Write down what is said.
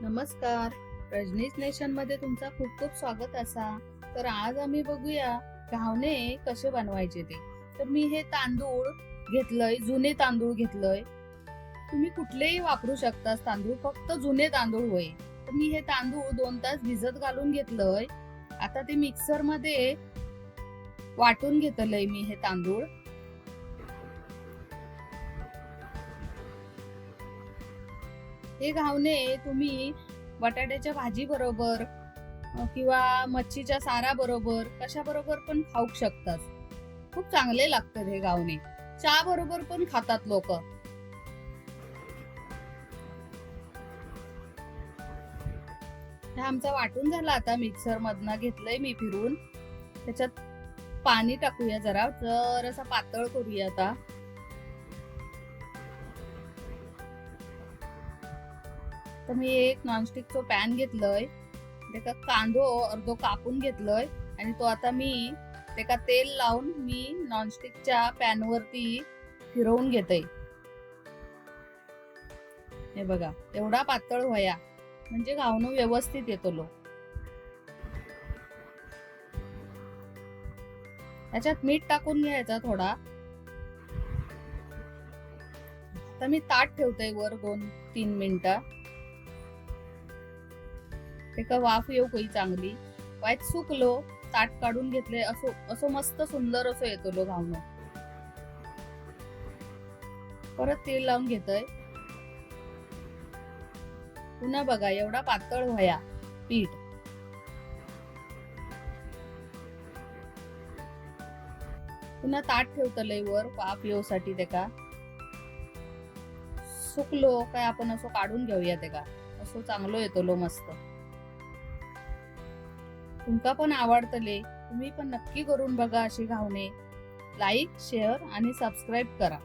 नमस्कार. रजनीश नेशन मध्ये तुमचा खूप खूप स्वागत असा. तर आज आम्ही बघूया घावणे कसे बनवायचे ते. तर मी हे तांदूळ घेतलंय, जुने तांदूळ घेतलंय. तुम्ही कुठलेही वापरू शकता तांदूळ, फक्त जुने तांदूळ होय. तर मी हे तांदूळ 2 तास भिजत घालून घेतलंय. आता ते मिक्सर मध्ये वाटून घेतलंय मी हे तांदूळ. हे घावणे तुम्ही बटाट्याच्या भाजी बरोबर किंवा मच्छीच्या सारा बरोबर कशा बरोबर पण खाऊ शकतात. खूप चांगले लागतात हे घावणे. चहा बरोबर पण खातात लोक. हे आमचा वाटून झाला. आता मिक्सर मधनं घेतलंय मी फिरून. त्याच्यात पाणी टाकूया, जरासा पातळ करूया आता. तर मी एक नॉनस्टिकचं पॅन घेतलंय. त्याचा कांदो अर्धो कापून घेतलंय आणि तो आता मी त्याला तेल लावून मी नॉनस्टिकच्या पॅन वरती फिरवून घेते. हे बघा, एवढा पातळ व्हाया म्हणजे घावणं व्यवस्थित येतो लो. त्याच्यात मीठ टाकून घ्यायचा थोडा. तर मी ताट ठेवते वर 2-3 मिनिटं. त्याला वाफ येऊ काही चांगली. वाईट सुकलो, ताट काढून घेतले. असो मस्त सुंदर असं येतो लो घावणं. परत तेल लावून घेतोय. पुन्हा बघा, एवढा पातळ व्हाया पीठ. पुन्हा ताट ठेवतलंय वर वाफ येऊसाठी. त्याका सुकलो काय आपण असं काढून घेऊया. त्याका असं चांगलं येतो लो मस्त. तुमका पण आवडतले, तुम्ही पण नक्की करून बघा अशी घावणे. लाईक, शेअर आणि सबस्क्राईब करा.